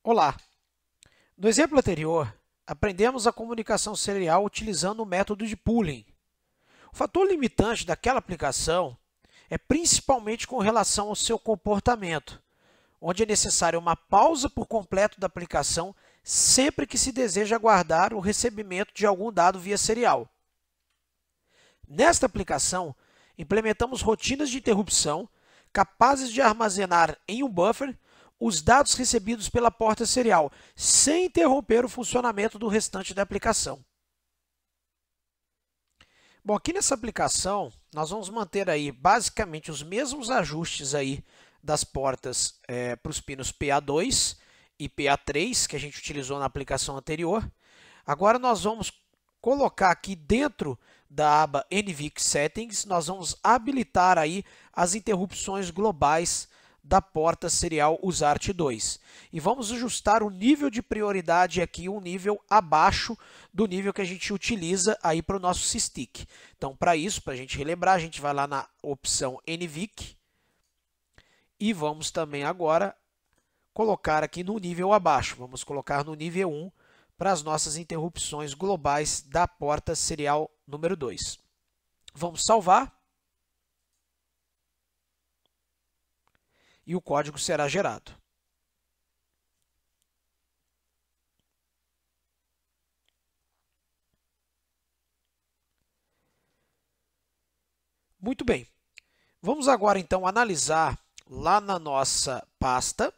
Olá! No exemplo anterior, aprendemos a comunicação serial utilizando o método de pooling. O fator limitante daquela aplicação é principalmente com relação ao seu comportamento, onde é necessária uma pausa por completo da aplicação sempre que se deseja guardar o recebimento de algum dado via serial. Nesta aplicação, implementamos rotinas de interrupção capazes de armazenar em um buffer os dados recebidos pela porta serial, sem interromper o funcionamento do restante da aplicação. Bom, aqui nessa aplicação, nós vamos manter aí basicamente os mesmos ajustes aí das portas para os pinos PA2 e PA3 que a gente utilizou na aplicação anterior. Agora nós vamos colocar aqui dentro da aba NVIC Settings, nós vamos habilitar aí as interrupções globais da porta serial USART2. E vamos ajustar o nível de prioridade aqui, um nível abaixo do nível que a gente utiliza aí para o nosso SysTick. Então, para isso, para a gente relembrar, a gente vai lá na opção NVIC e vamos também agora colocar aqui no nível abaixo. Vamos colocar no nível 1 para as nossas interrupções globais da porta serial número 2. Vamos salvar. E o código será gerado. Muito bem. Vamos agora, então, analisar lá na nossa pasta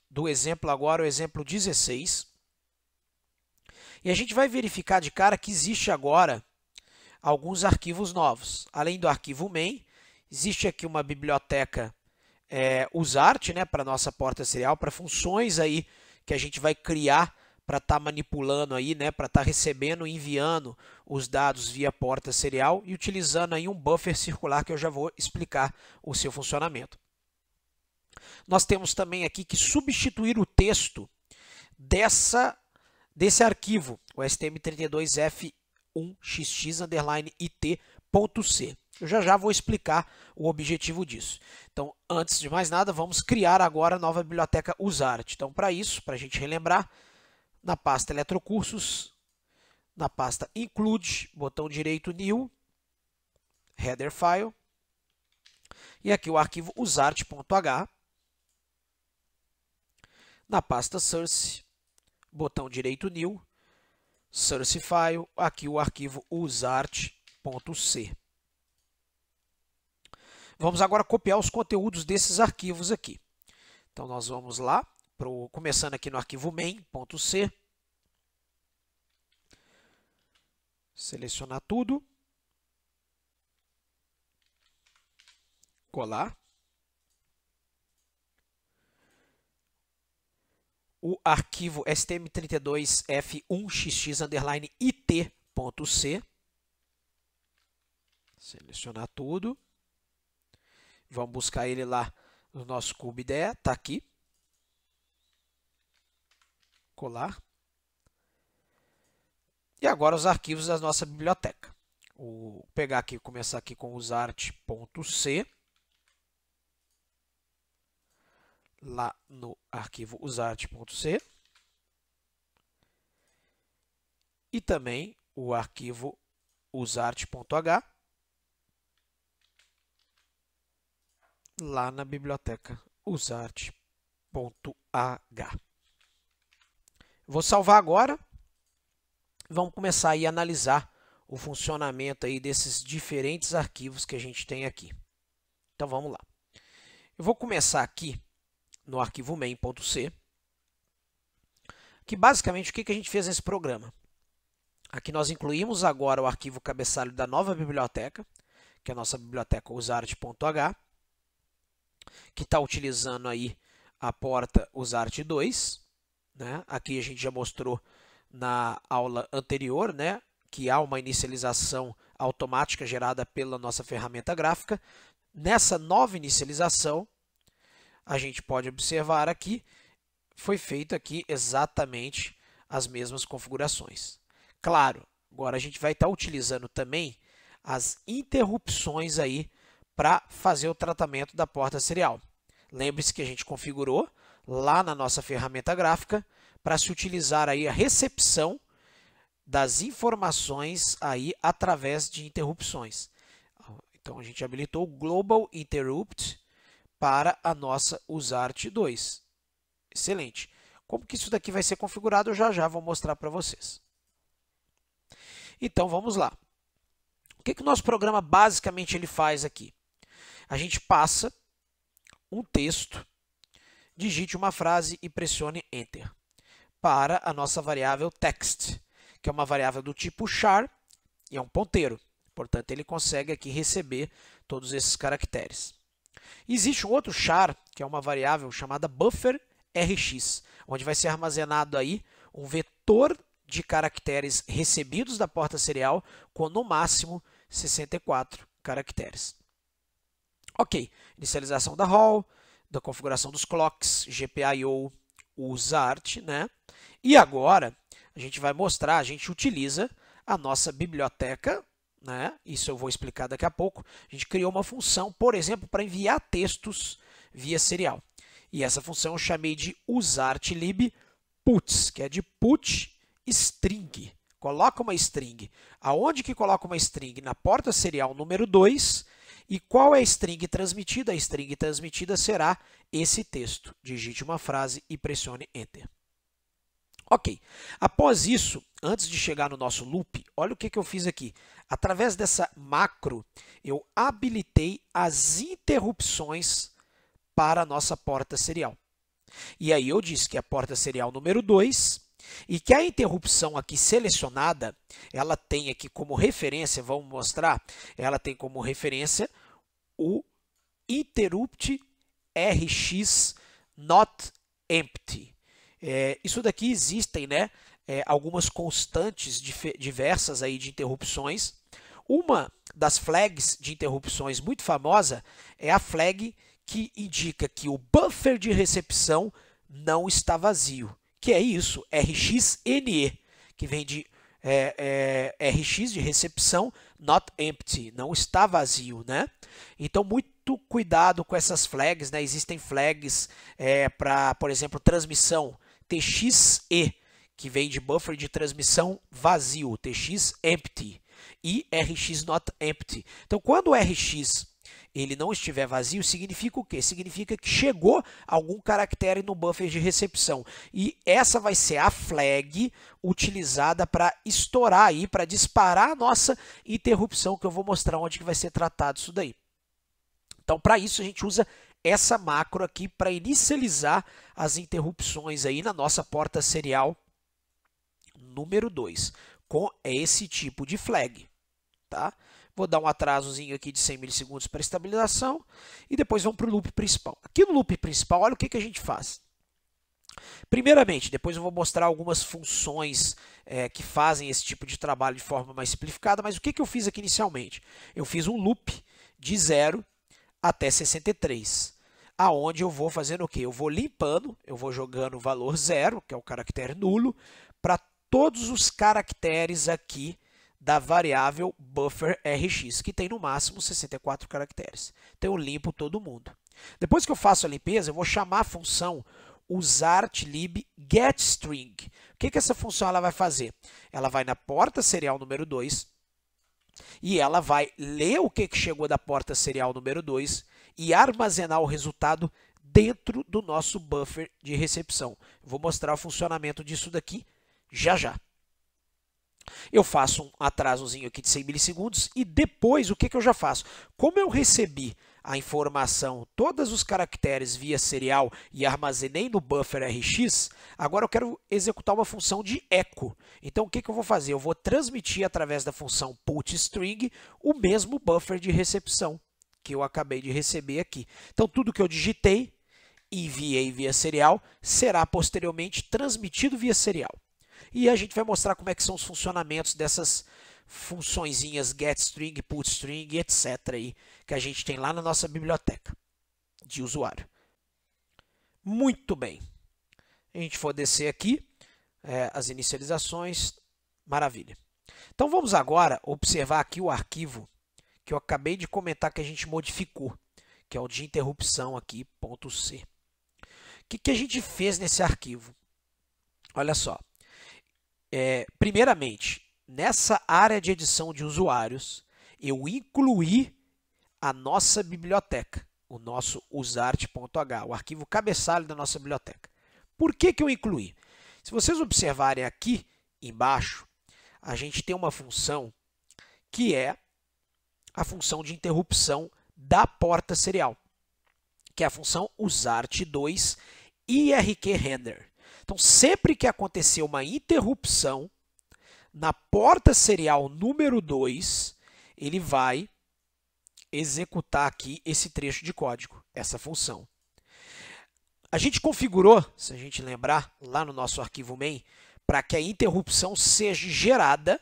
do exemplo agora, o exemplo 16. E a gente vai verificar de cara que existe agora alguns arquivos novos. Além do arquivo main, existe aqui uma biblioteca USART, né, para a nossa porta serial, para funções aí que a gente vai criar para estar manipulando aí, né, para estar recebendo e enviando os dados via porta serial e utilizando aí um buffer circular que eu já vou explicar o seu funcionamento. Nós temos também aqui que substituir o texto desse arquivo, o stm32f1xx_it.c. Eu já vou explicar o objetivo disso. Então, antes de mais nada, vamos criar agora a nova biblioteca USART. Então, para isso, para a gente relembrar, na pasta Eletrocursos, na pasta Include, botão direito New, Header File, e aqui o arquivo usart.h. Na pasta Source, botão direito New, Source File, aqui o arquivo usart.c. Vamos agora copiar os conteúdos desses arquivos aqui. Então, nós vamos lá, começando aqui no arquivo main.c. Selecionar tudo. Colar. O arquivo stm32f1xx_it.c. Selecionar tudo. Vamos buscar ele lá no nosso CubeIDE, está aqui. Colar. E agora os arquivos da nossa biblioteca. Vou pegar aqui, começar aqui com usart.c. Lá no arquivo usart.c. E também o arquivo usart.h. Lá na biblioteca usart.h. Vou salvar agora. Vamos começar aí a analisar o funcionamento aí desses diferentes arquivos que a gente tem aqui. Então, vamos lá. Eu vou começar aqui no arquivo main.c, que basicamente o que a gente fez nesse programa? Aqui nós incluímos agora o arquivo cabeçalho da nova biblioteca, que é a nossa biblioteca usart.h, que está utilizando aí a porta USART2, né? Aqui a gente já mostrou na aula anterior, né, que há uma inicialização automática gerada pela nossa ferramenta gráfica. Nessa nova inicialização, a gente pode observar aqui, foi feito aqui exatamente as mesmas configurações. Claro, agora a gente vai estar utilizando também as interrupções aí para fazer o tratamento da porta serial. Lembre-se que a gente configurou lá na nossa ferramenta gráfica para se utilizar aí a recepção das informações aí através de interrupções. Então, a gente habilitou o Global Interrupt para a nossa USART2. Excelente. Como que isso daqui vai ser configurado, eu já vou mostrar para vocês. Então, vamos lá. O que o nosso programa basicamente ele faz aqui? A gente passa um texto, digite uma frase e pressione Enter para a nossa variável text, que é uma variável do tipo char e é um ponteiro. Portanto, ele consegue aqui receber todos esses caracteres. Existe um outro char, que é uma variável chamada buffer rx, onde vai ser armazenado aí um vetor de caracteres recebidos da porta serial com no máximo 64 caracteres. Ok, inicialização da hall, da configuração dos clocks, GPIO, USART, né? E agora a gente vai mostrar, a gente utiliza a nossa biblioteca, né? Isso eu vou explicar daqui a pouco. A gente criou uma função, por exemplo, para enviar textos via serial. E essa função eu chamei de USARTlib_puts, que é de put string. Coloca uma string. Aonde que coloca uma string? Na porta serial número 2. E qual é a string transmitida? A string transmitida será esse texto. Digite uma frase e pressione Enter. Ok. Após isso, antes de chegar no nosso loop, olha o que eu fiz aqui. Através dessa macro, eu habilitei as interrupções para a nossa porta serial. E aí eu disse que a porta serial número 2 e que a interrupção aqui selecionada, ela tem aqui como referência, vamos mostrar, ela tem como referência o interrupt rx not empty. Isso daqui existem, né, algumas constantes diversas aí de interrupções. Uma das flags de interrupções muito famosa é a flag que indica que o buffer de recepção não está vazio. Que é isso? RxNE, que vem de RX de recepção, not empty, não está vazio, né? Então, muito cuidado com essas flags, né? Existem flags para, por exemplo, transmissão TXE, que vem de buffer de transmissão vazio, TX empty, e RX not empty. Então, quando o RX ele não estiver vazio, significa o quê? Significa que chegou algum caractere no buffer de recepção. E essa vai ser a flag utilizada para estourar aí, para disparar a nossa interrupção, que eu vou mostrar onde que vai ser tratado isso daí. Então, para isso, a gente usa essa macro aqui para inicializar as interrupções aí na nossa porta serial número 2, com esse tipo de flag, tá? Vou dar um atrasozinho aqui de 100 milissegundos para estabilização e depois vamos para o loop principal. Aqui no loop principal, olha o que a gente faz. Primeiramente, depois eu vou mostrar algumas funções que fazem esse tipo de trabalho de forma mais simplificada, mas o que eu fiz aqui inicialmente? Eu fiz um loop de 0 até 63, aonde eu vou fazendo o quê? Eu vou limpando, eu vou jogando o valor 0, que é o caractere nulo, para todos os caracteres aqui da variável buffer rx, que tem no máximo 64 caracteres. Então, eu limpo todo mundo. Depois que eu faço a limpeza, eu vou chamar a função USARTlib_getString. O que essa função ela vai fazer? Ela vai na porta serial número 2 e ela vai ler o que chegou da porta serial número 2 e armazenar o resultado dentro do nosso buffer de recepção. Vou mostrar o funcionamento disso daqui já. Eu faço um atrasozinho aqui de 100 milissegundos e depois o que eu já faço? Como eu recebi a informação, todos os caracteres via serial e armazenei no buffer RX, agora eu quero executar uma função de echo. Então, o que eu vou fazer? Eu vou transmitir através da função putString o mesmo buffer de recepção que eu acabei de receber aqui. Então, tudo que eu digitei e enviei via serial será posteriormente transmitido via serial. E a gente vai mostrar como é que são os funcionamentos dessas funçõezinhas getString, putString, etc. aí, que a gente tem lá na nossa biblioteca de usuário. Muito bem. A gente for descer aqui, as inicializações, maravilha. Então vamos agora observar aqui o arquivo que eu acabei de comentar que a gente modificou, que é o de interrupção aqui, .c. O que a gente fez nesse arquivo? Olha só. Primeiramente, nessa área de edição de usuários, eu incluí a nossa biblioteca, o nosso usart.h, o arquivo cabeçalho da nossa biblioteca. Por que eu incluí? Se vocês observarem aqui embaixo, a gente tem uma função que é a função de interrupção da porta serial, que é a função usart2 irkrender. Então, sempre que acontecer uma interrupção na porta serial número 2, ele vai executar aqui esse trecho de código, essa função. A gente configurou, se a gente lembrar, lá no nosso arquivo main, para que a interrupção seja gerada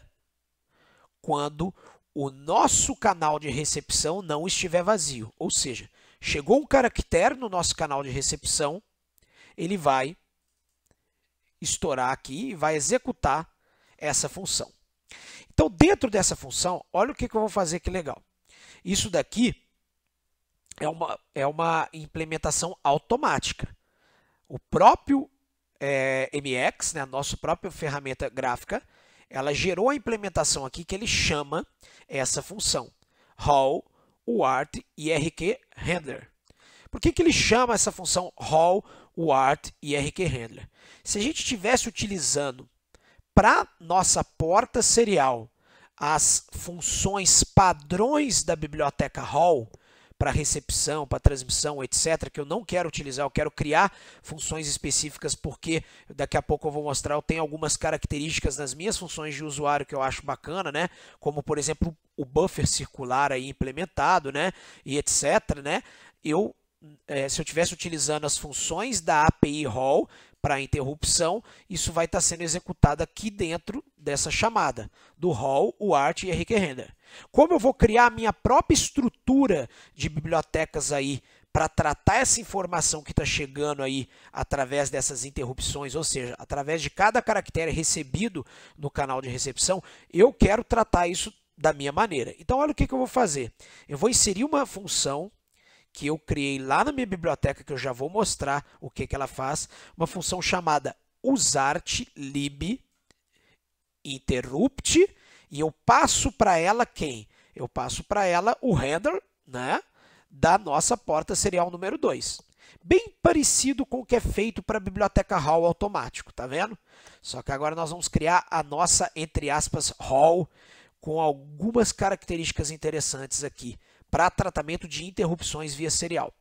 quando o nosso canal de recepção não estiver vazio. Ou seja, chegou um caractere no nosso canal de recepção, ele vai estourar aqui e vai executar essa função. Então, dentro dessa função, olha o que eu vou fazer que legal. Isso daqui é uma implementação automática. O próprio MX, né, a nossa própria ferramenta gráfica, ela gerou a implementação aqui que ele chama essa função, Hall UART irkrender. Por que ele chama essa função Hall UART irkrender? Se a gente estivesse utilizando para nossa porta serial as funções padrões da biblioteca Hall, para recepção, para transmissão, etc., que eu não quero utilizar, eu quero criar funções específicas, porque daqui a pouco eu vou mostrar, eu tenho algumas características nas minhas funções de usuário que eu acho bacana, né? Como, por exemplo, o buffer circular aí implementado, né? E etc., né? Se eu estivesse utilizando as funções da API Hall para interrupção, isso vai estar sendo executado aqui dentro dessa chamada, do Hall UART irkrender. Como eu vou criar a minha própria estrutura de bibliotecas aí para tratar essa informação que está chegando aí através dessas interrupções, ou seja, através de cada caractere recebido no canal de recepção, eu quero tratar isso da minha maneira. Então, olha o que eu vou fazer. Eu vou inserir uma função que eu criei lá na minha biblioteca, que eu já vou mostrar o que ela faz, uma função chamada usartlib interrupt, e eu passo para ela quem? Eu passo para ela o header, né, da nossa porta serial número 2. Bem parecido com o que é feito para a biblioteca Hall automático, tá vendo? Só que agora nós vamos criar a nossa, entre aspas, Hall com algumas características interessantes aqui para tratamento de interrupções via serial.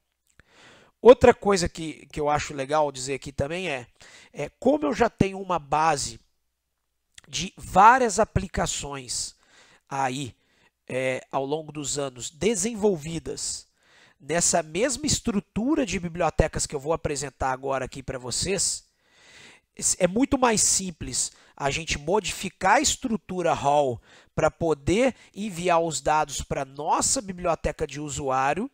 Outra coisa que eu acho legal dizer aqui também é como eu já tenho uma base de várias aplicações aí ao longo dos anos desenvolvidas nessa mesma estrutura de bibliotecas que eu vou apresentar agora aqui para vocês, é muito mais simples a gente modificar a estrutura Hall para poder enviar os dados para a nossa biblioteca de usuário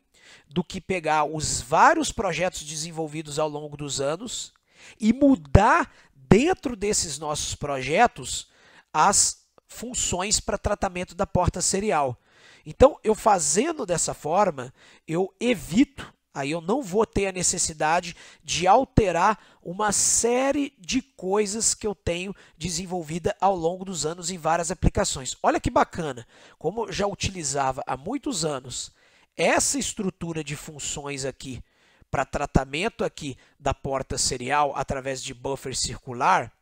do que pegar os vários projetos desenvolvidos ao longo dos anos e mudar dentro desses nossos projetos as funções para tratamento da porta serial. Então, eu fazendo dessa forma, eu evito, aí eu não vou ter a necessidade de alterar uma série de coisas que eu tenho desenvolvida ao longo dos anos em várias aplicações. Olha que bacana, como eu já utilizava há muitos anos essa estrutura de funções aqui para tratamento aqui da porta serial através de buffer circular.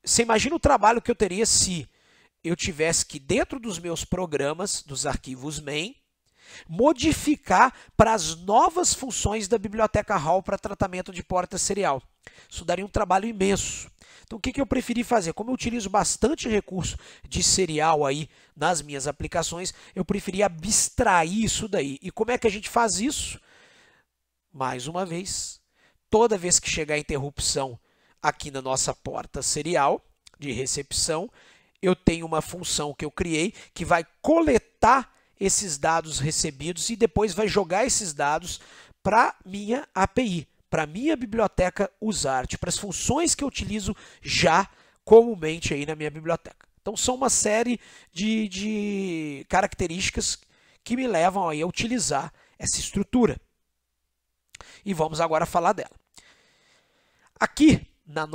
Você imagina o trabalho que eu teria se eu tivesse que, dentro dos meus programas, dos arquivos main, modificar para as novas funções da biblioteca Hall para tratamento de porta serial. Isso daria um trabalho imenso. Então, o que eu preferi fazer? Como eu utilizo bastante recurso de serial aí nas minhas aplicações, eu preferi abstrair isso daí. E como é que a gente faz isso? Mais uma vez, toda vez que chegar a interrupção aqui na nossa porta serial de recepção, eu tenho uma função que eu criei que vai coletar esses dados recebidos e depois vai jogar esses dados para minha API, para minha biblioteca usart, para as funções que eu utilizo já comumente aí na minha biblioteca. Então, são uma série de características que me levam aí a utilizar essa estrutura. E vamos agora falar dela. Aqui no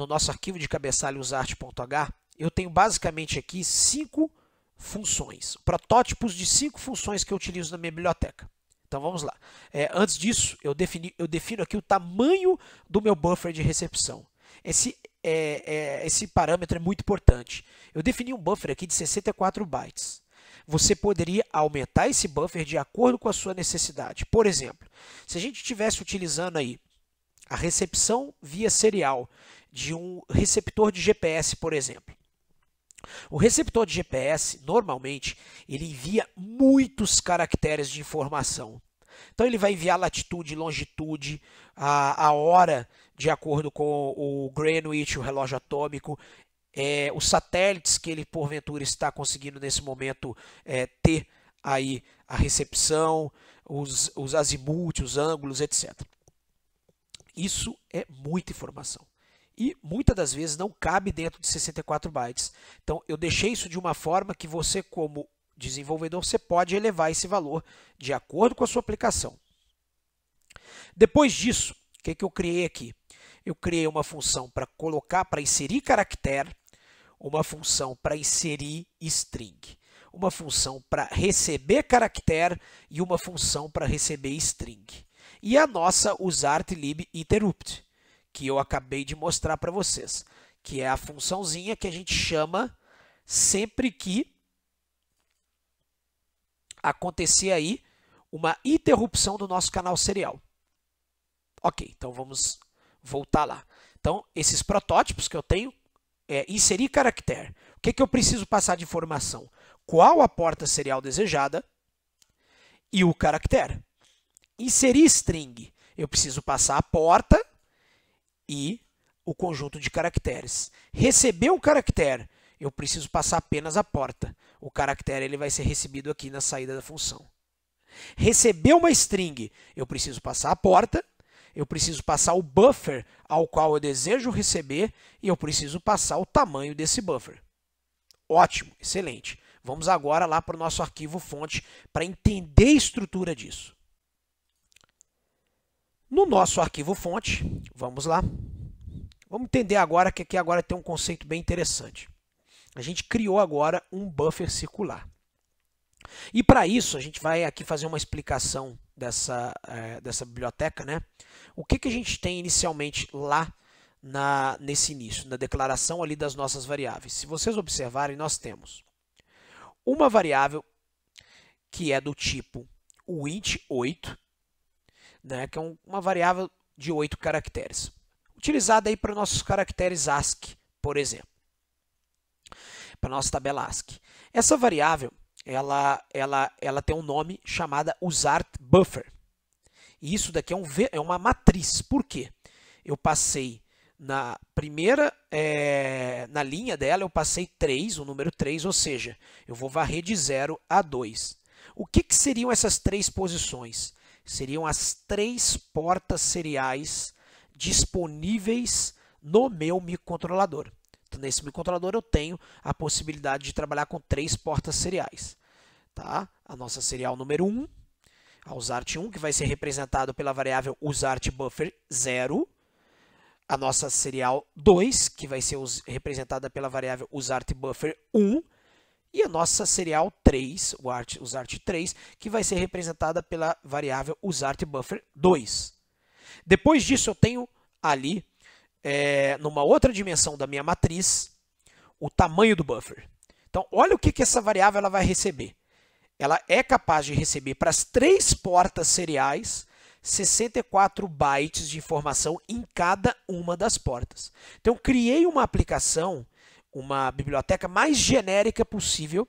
nosso arquivo de cabeçalho usart.h, eu tenho basicamente aqui 5 funções, protótipos de 5 funções que eu utilizo na minha biblioteca. Então vamos lá. Antes disso, eu defino aqui o tamanho do meu buffer de recepção. Esse parâmetro é muito importante. Eu defini um buffer aqui de 64 bytes. Você poderia aumentar esse buffer de acordo com a sua necessidade. Por exemplo, se a gente estivesse utilizando aí a recepção via serial de um receptor de GPS, por exemplo. O receptor de GPS, normalmente, ele envia muitos caracteres de informação. Então, ele vai enviar latitude, longitude, a hora de acordo com o Greenwich, o relógio atômico, os satélites que ele, porventura, está conseguindo, nesse momento, ter aí a recepção, os azimuth, os ângulos, etc. Isso é muita informação. E muitas das vezes não cabe dentro de 64 bytes. Então, eu deixei isso de uma forma que você, como desenvolvedor, você pode elevar esse valor de acordo com a sua aplicação. Depois disso, o que eu criei aqui? Eu criei uma função para inserir caractere, uma função para inserir string, uma função para receber caractere e uma função para receber string. E a nossa usart_lib_interrupt, que eu acabei de mostrar para vocês, que é a funçãozinha que a gente chama sempre que acontecer aí uma interrupção do nosso canal serial. Ok, então vamos voltar lá. Então, esses protótipos que eu tenho é inserir caractere. O que eu preciso passar de informação? Qual a porta serial desejada e o caractere. Inserir string, eu preciso passar a porta e o conjunto de caracteres. Receber um caractere, eu preciso passar apenas a porta. O caractere ele vai ser recebido aqui na saída da função. Receber uma string, eu preciso passar a porta, eu preciso passar o buffer ao qual eu desejo receber e eu preciso passar o tamanho desse buffer. Ótimo, excelente. Vamos agora lá para o nosso arquivo fonte para entender a estrutura disso. No nosso arquivo fonte, vamos lá. Vamos entender agora que aqui agora tem um conceito bem interessante. A gente criou agora um buffer circular. E para isso, a gente vai aqui fazer uma explicação dessa biblioteca, né? O que a gente tem inicialmente lá nesse início, na declaração ali das nossas variáveis. Se vocês observarem, nós temos uma variável que é do tipo int8, né, que é uma variável de 8 caracteres, utilizada aí para nossos caracteres ASCII, por exemplo, para nossa tabela ASCII. Essa variável, ela tem um nome chamada usart_buffer. E isso daqui é uma matriz. Por quê? Eu passei na primeira, na linha dela, eu passei 3, o número 3, ou seja, eu vou varrer de 0 a 2. O que seriam essas 3 posições? Seriam as 3 portas seriais disponíveis no meu microcontrolador. Então, nesse microcontrolador eu tenho a possibilidade de trabalhar com 3 portas seriais. Tá? A nossa serial número 1, a usart1, que vai ser representado pela variável usart_buffer0. A nossa serial 2, que vai ser representada pela variável usart_buffer1. E a nossa serial 3, o usart3, que vai ser representada pela variável usart_buffer2. Depois disso, eu tenho ali, numa outra dimensão da minha matriz, o tamanho do buffer. Então, olha o que essa variável ela vai receber. Ela é capaz de receber para as 3 portas seriais 64 bytes de informação em cada uma das portas. Então, eu criei uma aplicação, uma biblioteca mais genérica possível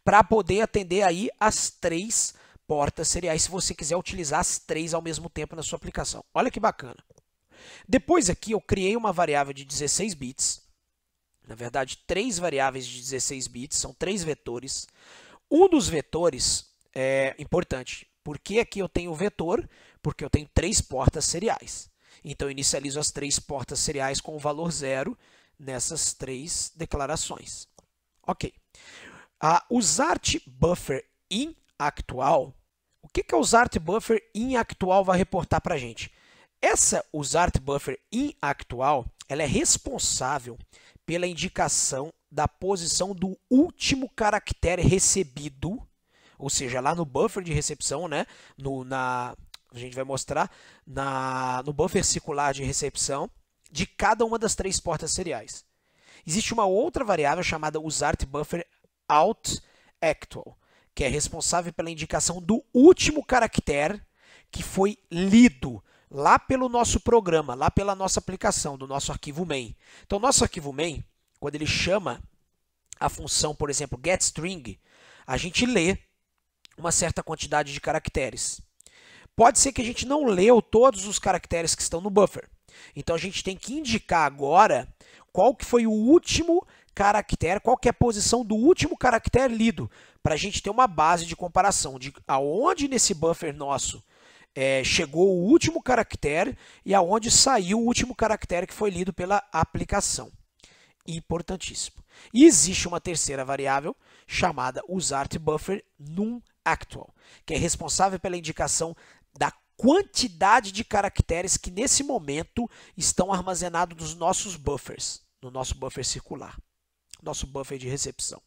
para poder atender aí as 3 portas seriais, se você quiser utilizar as 3 ao mesmo tempo na sua aplicação. Olha que bacana. Depois aqui eu criei uma variável de 16 bits, na verdade 3 variáveis de 16 bits, são 3 vetores. Um dos vetores é importante, porque aqui eu tenho o vetor, porque eu tenho 3 portas seriais. Então eu inicializo as 3 portas seriais com o valor 0 nessas 3 declarações. Ok. A usart_buffer_in actual, o que a usart_buffer_in actual vai reportar para a gente? Essa useRtBuffer inactual, ela é responsável pela indicação da posição do último caractere recebido, ou seja, lá no buffer de recepção, né? A gente vai mostrar no buffer circular de recepção de cada uma das 3 portas seriais. Existe uma outra variável chamada useRtBuffer outActual, que é responsável pela indicação do último caractere que foi lido lá pelo nosso programa, lá pela nossa aplicação, do nosso arquivo main. Então, nosso arquivo main, quando ele chama a função, por exemplo, getString, a gente lê uma certa quantidade de caracteres. Pode ser que a gente não leu todos os caracteres que estão no buffer. Então, a gente tem que indicar agora qual que foi o último caractere, qual que é a posição do último caractere lido, para a gente ter uma base de comparação de aonde nesse buffer nosso chegou o último caractere e aonde saiu o último caractere que foi lido pela aplicação. Importantíssimo. E existe uma terceira variável chamada useRtBuffer numActual, que é responsável pela indicação da quantidade de caracteres que nesse momento estão armazenados nos nossos buffers, no nosso buffer circular, nosso buffer de recepção.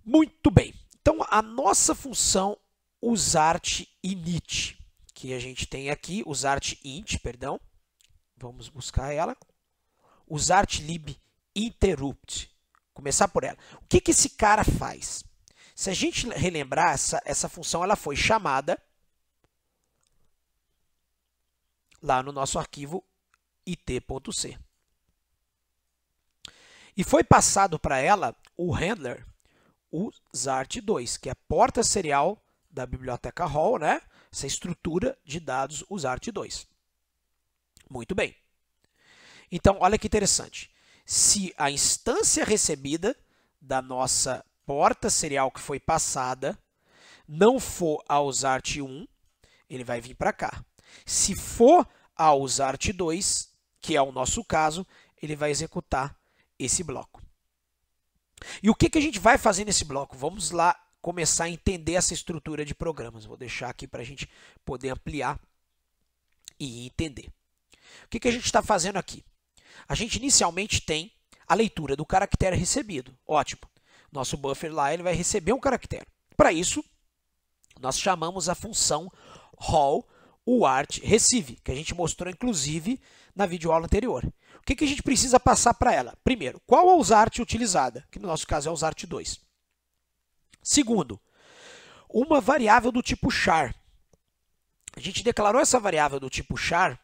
Muito bem. Então, a nossa função useRtInit, que a gente tem aqui, useRtInt, perdão, vamos buscar ela, useRtLibInterrupt, começar por ela. O que esse cara faz? Se a gente relembrar, essa função ela foi chamada lá no nosso arquivo it.c. E foi passado para ela o handler useRt2, que é a porta serial da biblioteca Hall, né? Essa estrutura de dados useRt2. Muito bem. Então, olha que interessante. Se a instância recebida da nossa porta serial que foi passada não for a useRt1, ele vai vir para cá. Se for a useRt2, que é o nosso caso, ele vai executar esse bloco. E o que a gente vai fazer nesse bloco? Vamos lá começar a entender essa estrutura de programas. Vou deixar aqui para a gente poder ampliar e entender. O que a gente está fazendo aqui? A gente inicialmente tem a leitura do caractere recebido. Ótimo. Nosso buffer lá ele vai receber um caractere. Para isso, nós chamamos a função Hall uart_receive, que a gente mostrou inclusive na videoaula anterior. O que a gente precisa passar para ela? Primeiro, qual a useRt utilizada? Que no nosso caso é a useRt2. Segundo, uma variável do tipo char. A gente declarou essa variável do tipo char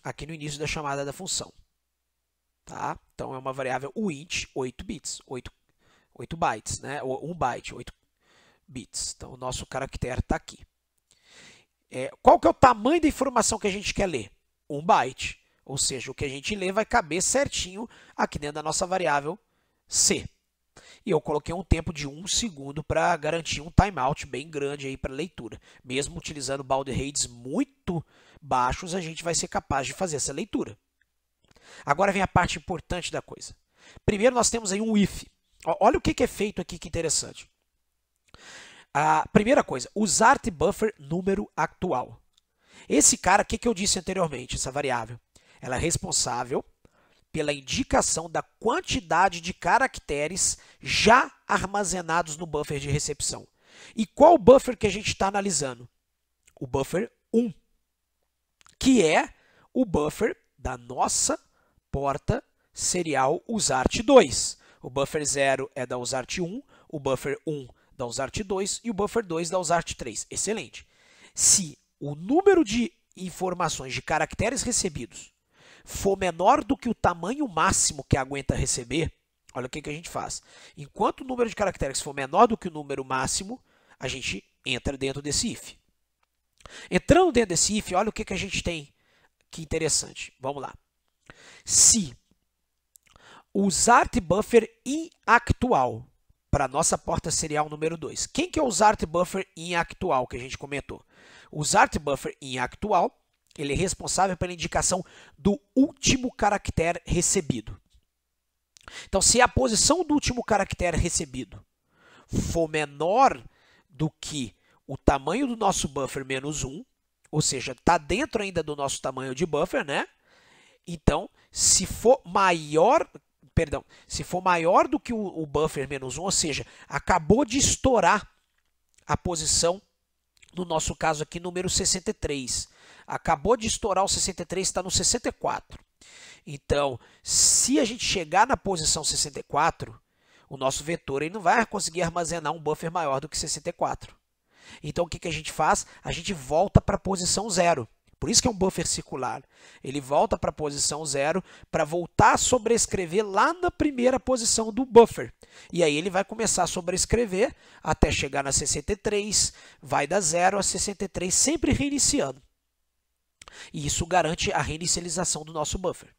aqui no início da chamada da função. Tá? Então, é uma variável uint 8 bits, 8 bytes, né? 1 byte, 8 bits. Então, o nosso caractere está aqui. Qual que é o tamanho da informação que a gente quer ler? 1 byte. Ou seja, o que a gente lê vai caber certinho aqui dentro da nossa variável C. E eu coloquei um tempo de 1 segundo para garantir um timeout bem grande aí para leitura. Mesmo utilizando baud rates muito baixos, a gente vai ser capaz de fazer essa leitura. Agora vem a parte importante da coisa. Primeiro nós temos aí um if. Olha o que é feito aqui, que interessante. A primeira coisa, useRtBuffer número actual. Esse cara, o que eu disse anteriormente, essa variável? Ela é responsável pela indicação da quantidade de caracteres já armazenados no buffer de recepção. E qual buffer que a gente está analisando? O buffer 1, que é o buffer da nossa porta serial useRt2. O buffer 0 é da useRt1, o buffer 1 da useRt2 e o buffer 2 da useRt3. Excelente. Se o número de informações de caracteres recebidos for menor do que o tamanho máximo que aguenta receber, olha o que a gente faz. Enquanto o número de caracteres for menor do que o número máximo, a gente entra dentro desse if. Entrando dentro desse if, olha o que a gente tem que interessante. Vamos lá. Se o useRtBuffer inactual para a nossa porta serial número 2. Quem que é o useRtBuffer inactual que a gente comentou? O useRtBuffer inactual, ele é responsável pela indicação do último caractere recebido. Então, se a posição do último caractere recebido for menor do que o tamanho do nosso buffer menos 1, ou seja, está dentro ainda do nosso tamanho de buffer, né? Então, se for maior do que o buffer menos 1, ou seja, acabou de estourar a posição, no nosso caso aqui, número 63. Acabou de estourar o 63, está no 64. Então, se a gente chegar na posição 64, o nosso vetor ele não vai conseguir armazenar um buffer maior do que 64. Então, o que a gente faz? A gente volta para a posição 0. Por isso que é um buffer circular. Ele volta para a posição 0 para voltar a sobrescrever lá na primeira posição do buffer. E aí ele vai começar a sobrescrever até chegar na 63, vai da 0 a 63, sempre reiniciando. E isso garante a reinicialização do nosso buffer.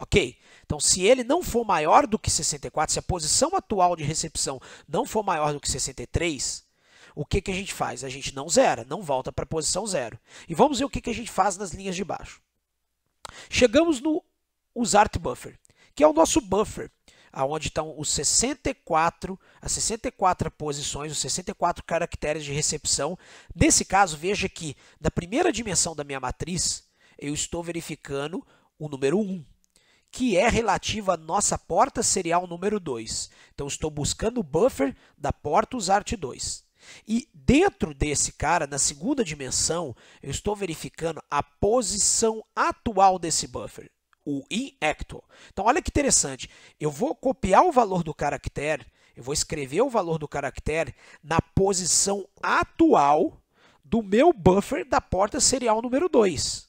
Ok? Então, se ele não for maior do que 64, se a posição atual de recepção não for maior do que 63, o que a gente faz? A gente não zera, não volta para a posição 0. E vamos ver o que a gente faz nas linhas de baixo. Chegamos no usart buffer, que é o nosso buffer, onde estão os 64, as 64 posições, os 64 caracteres de recepção. Nesse caso, veja que na primeira dimensão da minha matriz, eu estou verificando o número 1, que é relativo à nossa porta serial número 2. Então, estou buscando o buffer da porta usart 2. E dentro desse cara, na segunda dimensão, eu estou verificando a posição atual desse buffer, o inActual. Então, olha que interessante. Eu vou copiar o valor do caractere, eu vou escrever o valor do caractere na posição atual do meu buffer da porta serial número 2.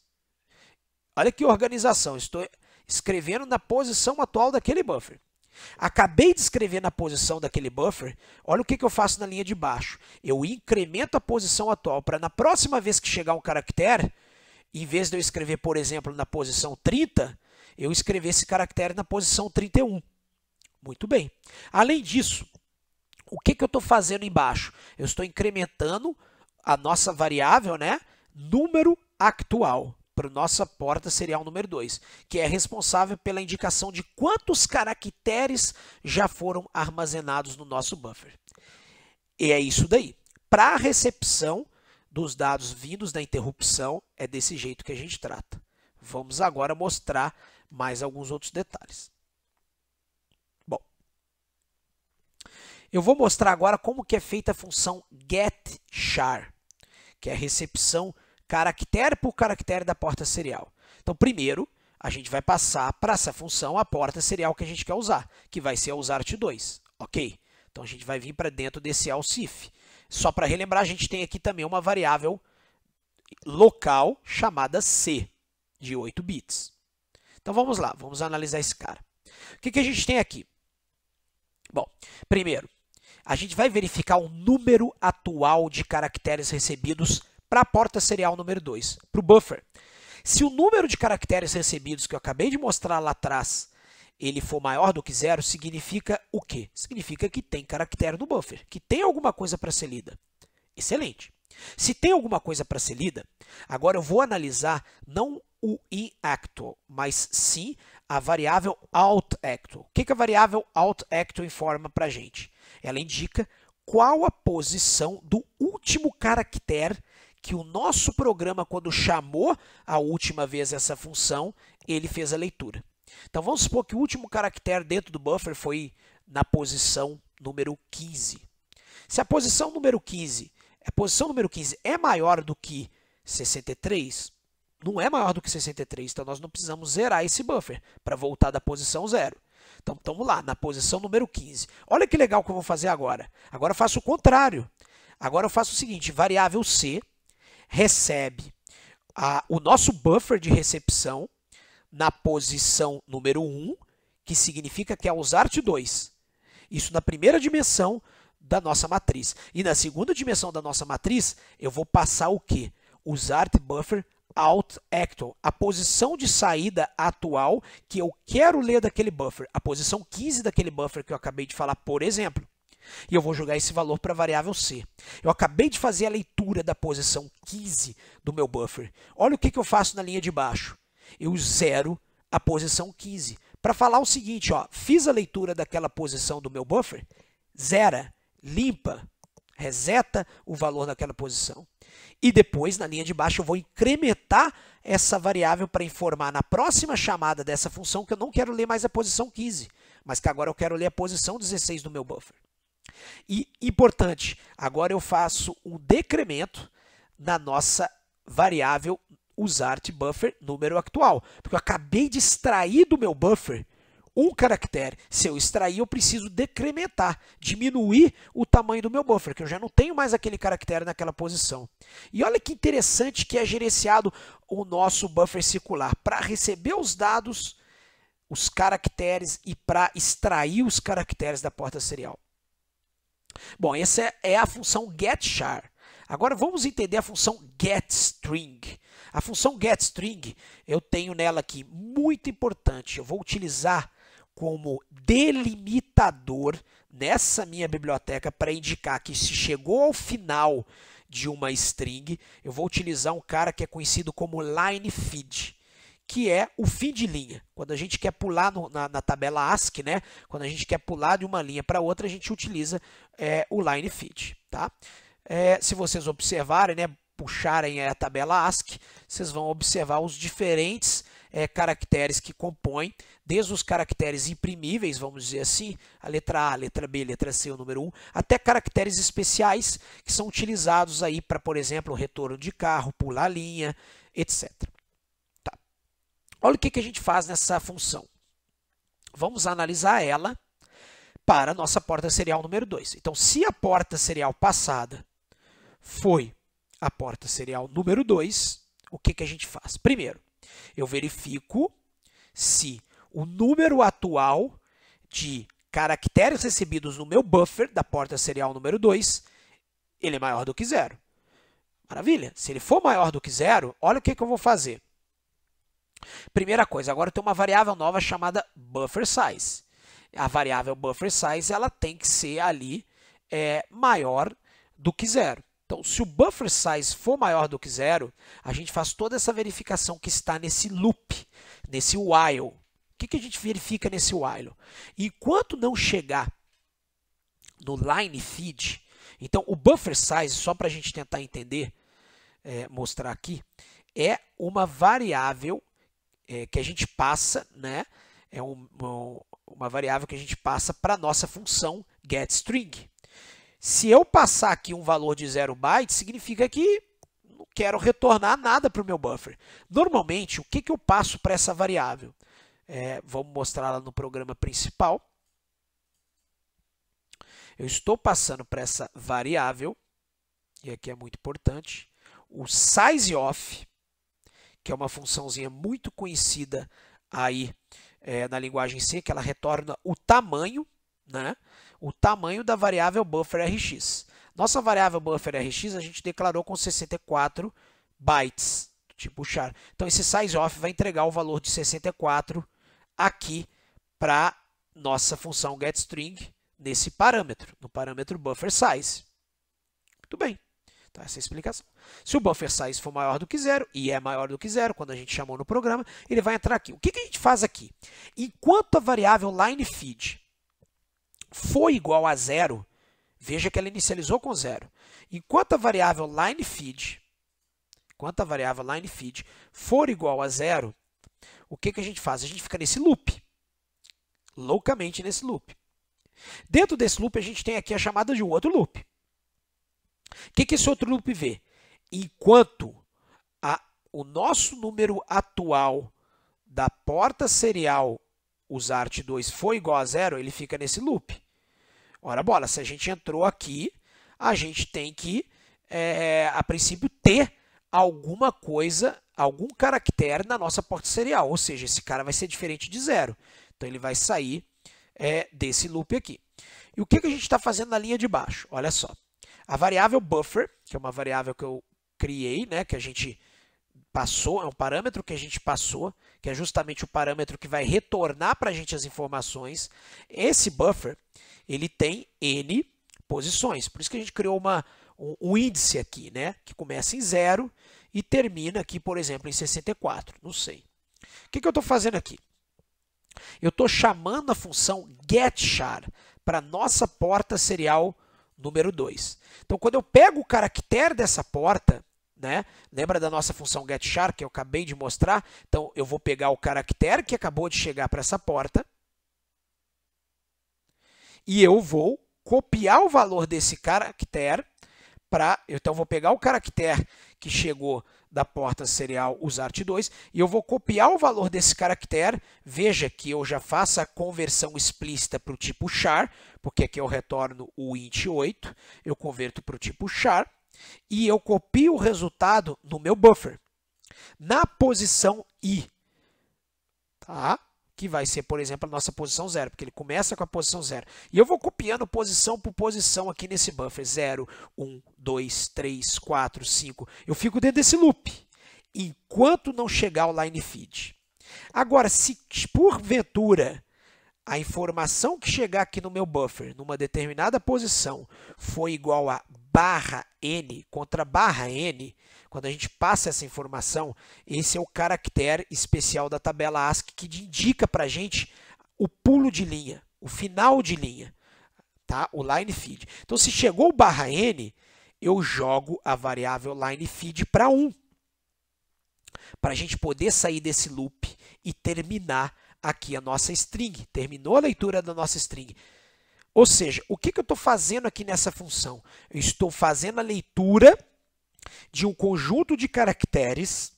Olha que organização. Estou escrevendo na posição atual daquele buffer. Acabei de escrever na posição daquele buffer, olha o que eu faço na linha de baixo. Eu incremento a posição atual para na próxima vez que chegar um caractere, em vez de eu escrever, por exemplo, na posição 30, eu escrever esse caractere na posição 31. Muito bem. Além disso, o que eu estou fazendo embaixo? Eu estou incrementando a nossa variável, né, número actual, para a nossa porta serial número 2, que é responsável pela indicação de quantos caracteres já foram armazenados no nosso buffer. E é isso daí. Para a recepção dos dados vindos da interrupção, é desse jeito que a gente trata. Vamos agora mostrar mais alguns outros detalhes. Bom, eu vou mostrar agora como que é feita a função getChar, que é a recepção caractere por caractere da porta serial. Então, primeiro, a gente vai passar para essa função a porta serial que a gente quer usar, que vai ser a usart2, ok? Então, a gente vai vir para dentro desse else-if. Só para relembrar, a gente tem aqui também uma variável local chamada C, de 8 bits. Então, vamos lá, vamos analisar esse cara. O que a gente tem aqui? Bom, primeiro, a gente vai verificar o número atual de caracteres recebidos para a porta serial número 2, para o buffer. Se o número de caracteres recebidos que eu acabei de mostrar lá atrás, ele for maior do que 0, significa o quê? Significa que tem caractere no buffer, que tem alguma coisa para ser lida. Excelente. Se tem alguma coisa para ser lida, agora eu vou analisar não o inActual, mas sim a variável outActual. O que a variável outActual informa para a gente? Ela indica qual a posição do último caractere que o nosso programa, quando chamou a última vez essa função, ele fez a leitura. Então, vamos supor que o último caractere dentro do buffer foi na posição número 15. Se a posição número 15 é maior do que 63, não é maior do que 63, então nós não precisamos zerar esse buffer para voltar da posição 0. Então, estamos lá, na posição número 15. Olha que legal que eu vou fazer agora. Agora eu faço o contrário. Agora eu faço o seguinte, variável C recebe o nosso buffer de recepção na posição número 1, que significa que é o usart2. Isso na primeira dimensão da nossa matriz. E na segunda dimensão da nossa matriz, eu vou passar o quê? Usart buffer outActual, a posição de saída atual que eu quero ler daquele buffer, a posição 15 daquele buffer que eu acabei de falar, por exemplo. E eu vou jogar esse valor para a variável C. Eu acabei de fazer a leitura da posição 15 do meu buffer. Olha o que eu faço na linha de baixo. Eu zero a posição 15. Para falar o seguinte, ó, fiz a leitura daquela posição do meu buffer, zera, limpa reseta o valor daquela posição. E depois, na linha de baixo, eu vou incrementar essa variável para informar na próxima chamada dessa função que eu não quero ler mais a posição 15, mas que agora eu quero ler a posição 16 do meu buffer. E, importante, agora eu faço um decremento na nossa variável usartBuffer número atual, porque eu acabei de extrair do meu buffer um caractere. Se eu extrair, eu preciso decrementar, diminuir o tamanho do meu buffer, que eu já não tenho mais aquele caractere naquela posição. E olha que interessante que é gerenciado o nosso buffer circular para receber os dados, os caracteres e para extrair os caracteres da porta serial. Bom, essa é a função getChar. Agora vamos entender a função getString. A função getString, eu tenho nela aqui, muito importante, eu vou utilizar como delimitador nessa minha biblioteca para indicar que se chegou ao final de uma string, eu vou utilizar um cara que é conhecido como line_feed, que é o fim de linha. Quando a gente quer pular na tabela ASCII, né? Quando a gente quer pular de uma linha para outra, a gente utiliza o line_feed. Tá? Se vocês observarem, né, puxarem a tabela ASCII, vocês vão observar os diferentes caracteres que compõem, desde os caracteres imprimíveis, vamos dizer assim, a letra A, a letra B, a letra C, o número 1, até caracteres especiais que são utilizados aí para, por exemplo, o retorno de carro, pular linha, etc. Tá. Olha o que a gente faz nessa função. Vamos analisar ela para a nossa porta serial número 2. Então, se a porta serial passada foi a porta serial número 2, o que a gente faz? Primeiro, eu verifico se o número atual de caracteres recebidos no meu buffer da porta serial número 2, ele é maior do que 0. Maravilha! Se ele for maior do que 0, olha o que eu vou fazer. Primeira coisa, agora eu tenho uma variável nova chamada buffer size. A variável buffer size ela tem que ser ali maior do que 0. Então, se o buffer size for maior do que 0, a gente faz toda essa verificação que está nesse loop, nesse while. O que a gente verifica nesse while? Enquanto não chegar no line_feed, então o buffer size, só para a gente tentar entender, mostrar aqui, é uma variável que a gente passa, né? É uma variável que a gente passa para a nossa função getString. Se eu passar aqui um valor de 0 bytes, significa que não quero retornar nada para o meu buffer. Normalmente, o que eu passo para essa variável? Vamos mostrar lá no programa principal. Eu estou passando para essa variável, e aqui é muito importante, o sizeOf, que é uma funçãozinha muito conhecida aí na linguagem C, que ela retorna o tamanho, né? O tamanho da variável buffer_rx. Nossa variável buffer_rx a gente declarou com 64 bytes, do tipo char. Então, esse sizeOf vai entregar o valor de 64 aqui para nossa função getString nesse parâmetro, no parâmetro buffer size. Muito bem. Então, essa é a explicação. Se o buffer size for maior do que 0, e é maior do que 0, quando a gente chamou no programa, ele vai entrar aqui. O que a gente faz aqui? Enquanto a variável line_feed for igual a 0, veja que ela inicializou com 0. Enquanto a variável line_feed for igual a 0, o que a gente faz? A gente fica nesse loop, loucamente nesse loop. Dentro desse loop, a gente tem aqui a chamada de um outro loop. O que esse outro loop vê? Enquanto o nosso número atual da porta serial usart2 for igual a 0, ele fica nesse loop. Ora bola, se a gente entrou aqui, a gente tem que, a princípio, ter alguma coisa, algum caractere na nossa porta serial, ou seja, esse cara vai ser diferente de 0. Então, ele vai sair desse loop aqui. E o que a gente está fazendo na linha de baixo? Olha só. A variável buffer, que é uma variável que eu criei, né, que a gente passou, é um parâmetro que a gente passou, que é justamente o parâmetro que vai retornar para a gente as informações. Esse buffer, ele tem N posições, por isso que a gente criou um índice aqui, né, que começa em 0 e termina aqui, por exemplo, em 64, não sei. O que eu estou fazendo aqui? Eu estou chamando a função getChar para a nossa porta serial número 2. Então, quando eu pego o caractere dessa porta, né, lembra da nossa função getChar que eu acabei de mostrar? Então, eu vou pegar o caractere que acabou de chegar para essa porta e eu vou copiar o valor desse caractere para... Então, eu vou pegar o caractere que chegou da porta serial usart2 e eu vou copiar o valor desse caractere. Veja que eu já faço a conversão explícita para o tipo char, porque aqui eu retorno o int8, eu converto para o tipo char e eu copio o resultado no meu buffer, na posição i, tá? Que vai ser, por exemplo, a nossa posição 0, porque ele começa com a posição 0. E eu vou copiando posição por posição aqui nesse buffer. 0, 1, 2, 3, 4, 5. Eu fico dentro desse loop, enquanto não chegar o line feed. Agora, se porventura a informação que chegar aqui no meu buffer, numa determinada posição, for igual a barra n contra barra n, quando a gente passa essa informação, esse é o caractere especial da tabela ASCII que indica para a gente o pulo de linha, o final de linha, tá? O line feed. Então, se chegou o barra n, eu jogo a variável line feed para 1, para a gente poder sair desse loop e terminar aqui a nossa string. Terminou a leitura da nossa string. Ou seja, o que eu estou fazendo aqui nessa função? Eu estou fazendo a leitura de um conjunto de caracteres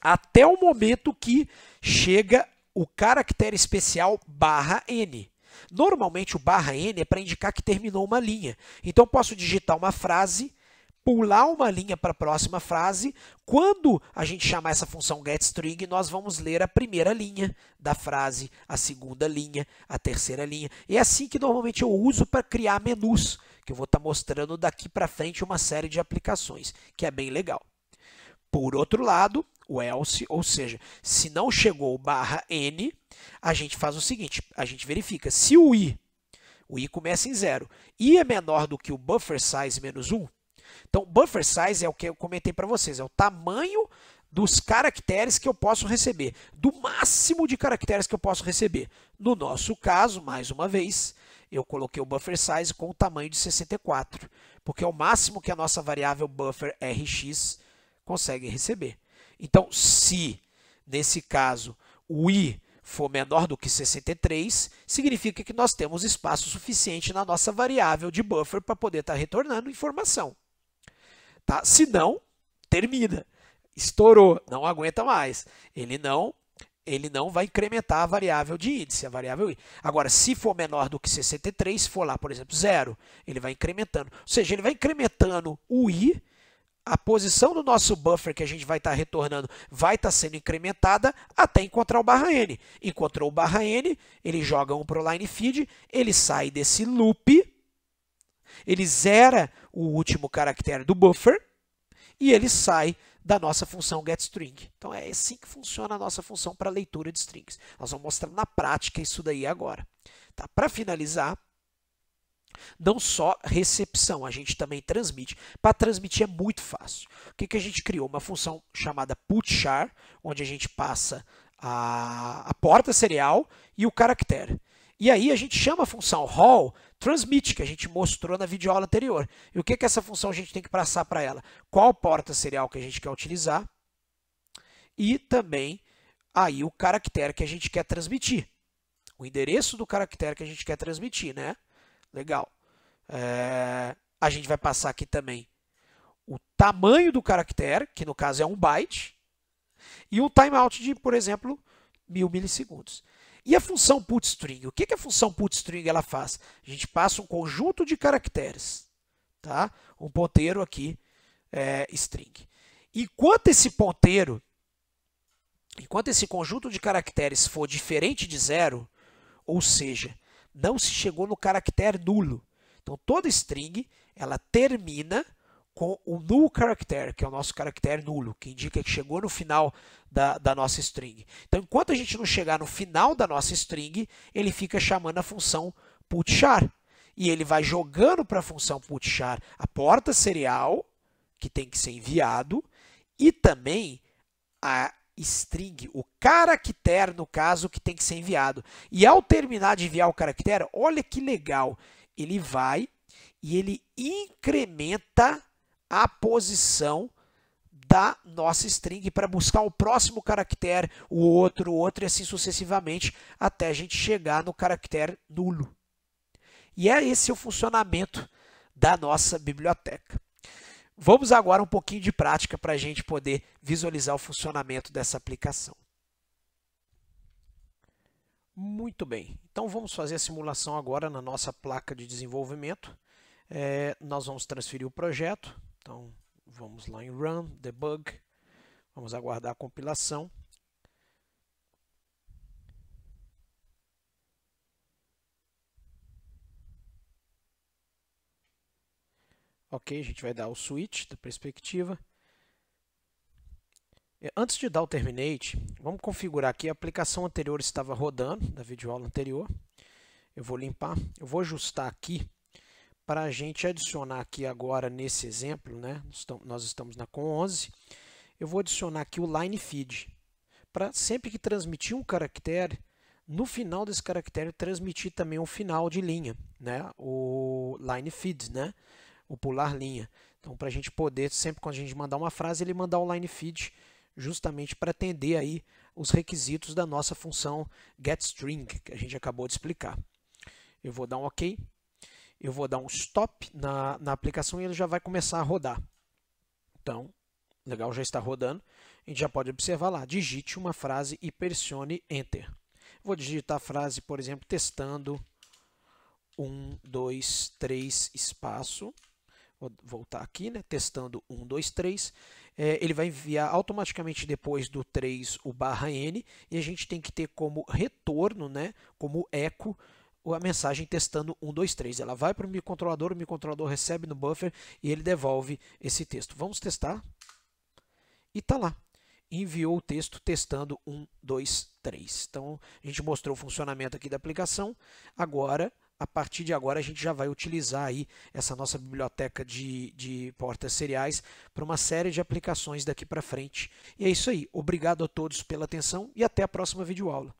até o momento que chega o caractere especial barra n. Normalmente o barra n é para indicar que terminou uma linha. Então eu posso digitar uma frase, pular uma linha para a próxima frase. Quando a gente chamar essa função getString, nós vamos ler a primeira linha da frase, a segunda linha, a terceira linha. E é assim que normalmente eu uso para criar menus, que eu vou estar mostrando daqui para frente uma série de aplicações, que é bem legal. Por outro lado, o else, ou seja, se não chegou o barra n, a gente faz o seguinte, a gente verifica se o i começa em 0, i é menor do que o buffer size menos 1, então, buffer size é o que eu comentei para vocês, é o tamanho dos caracteres que eu posso receber, do máximo de caracteres que eu posso receber. No nosso caso, mais uma vez, eu coloquei o buffer size com o tamanho de 64, porque é o máximo que a nossa variável buffer rx consegue receber. Então, se, nesse caso, o i for menor do que 63, significa que nós temos espaço suficiente na nossa variável de buffer para poder estar retornando informação. Tá? Se não, termina. Estourou, não aguenta mais. Ele não vai incrementar a variável de índice, a variável i. Agora, se for menor do que 63, se for lá, por exemplo, 0, ele vai incrementando. Ou seja, ele vai incrementando o i, a posição do nosso buffer que a gente vai estar retornando vai estar sendo incrementada até encontrar o barra n. Encontrou o barra n, ele joga um para o line feed, ele sai desse loop, ele zera o último caractere do buffer e ele sai da nossa função getString. Então, é assim que funciona a nossa função para leitura de strings. Nós vamos mostrar na prática isso daí agora. Tá? Para finalizar, não só recepção, a gente também transmite. Para transmitir é muito fácil. O que a gente criou? Uma função chamada putChar, onde a gente passa a porta serial e o caractere. E aí a gente chama a função haul transmit, que a gente mostrou na videoaula anterior. E o que essa função a gente tem que passar para ela? Qual porta serial que a gente quer utilizar e também aí o caractere que a gente quer transmitir. O endereço do caractere que a gente quer transmitir, né? Legal. A gente vai passar aqui também o tamanho do caractere, que no caso é 1 byte, e um timeout de, por exemplo, 1000 milissegundos. E a função putString? O que a função putString ela faz? A gente passa um conjunto de caracteres, tá? Um ponteiro aqui, string. Enquanto esse conjunto de caracteres for diferente de 0, ou seja, não se chegou no caractere nulo. Então, toda string ela termina com o null character, que é o nosso caractere nulo, que indica que chegou no final da nossa string. Então, enquanto a gente não chegar no final da nossa string, ele fica chamando a função putChar. E ele vai jogando para a função putChar a porta serial, que tem que ser enviado, e também a string, o caractere, no caso, que tem que ser enviado. E ao terminar de enviar o caractere, olha que legal, ele vai e ele incrementa a posição da nossa string para buscar o próximo caractere, o outro e assim sucessivamente, até a gente chegar no caractere nulo. E é esse o funcionamento da nossa biblioteca. Vamos agora um pouquinho de prática para a gente poder visualizar o funcionamento dessa aplicação. Muito bem, então vamos fazer a simulação agora na nossa placa de desenvolvimento. Nós vamos transferir o projeto, então vamos lá em Run, Debug, vamos aguardar a compilação. Ok, a gente vai dar o switch da perspectiva. Antes de dar o terminate, vamos configurar aqui. A aplicação anterior estava rodando, da videoaula anterior. Eu vou limpar, eu vou ajustar aqui para a gente adicionar aqui agora nesse exemplo, né? Nós estamos na com 11. Eu vou adicionar aqui o line feed, para sempre que transmitir um caractere, no final desse caractere transmitir também o final de linha, né? O line feed, né? O pular linha. Então, para a gente poder, sempre quando a gente mandar uma frase, ele mandar o line feed, justamente para atender aí os requisitos da nossa função getString, que a gente acabou de explicar. Eu vou dar um OK, eu vou dar um stop na aplicação e ele já vai começar a rodar. Então, legal, já está rodando. A gente já pode observar lá, digite uma frase e pressione Enter. Vou digitar a frase, por exemplo, testando 1, 2, 3, espaço. Vou voltar aqui, né? Testando 1, 2, 3. Ele vai enviar automaticamente depois do 3 o /n e a gente tem que ter como retorno, né? Como eco, a mensagem testando 1, 2, 3. Ela vai para o microcontrolador recebe no buffer e ele devolve esse texto. Vamos testar. E está lá. Enviou o texto testando 1, 2, 3. Então, a gente mostrou o funcionamento aqui da aplicação. Agora, a partir de agora, a gente já vai utilizar aí essa nossa biblioteca de portas seriais para uma série de aplicações daqui para frente. E é isso aí. Obrigado a todos pela atenção e até a próxima videoaula.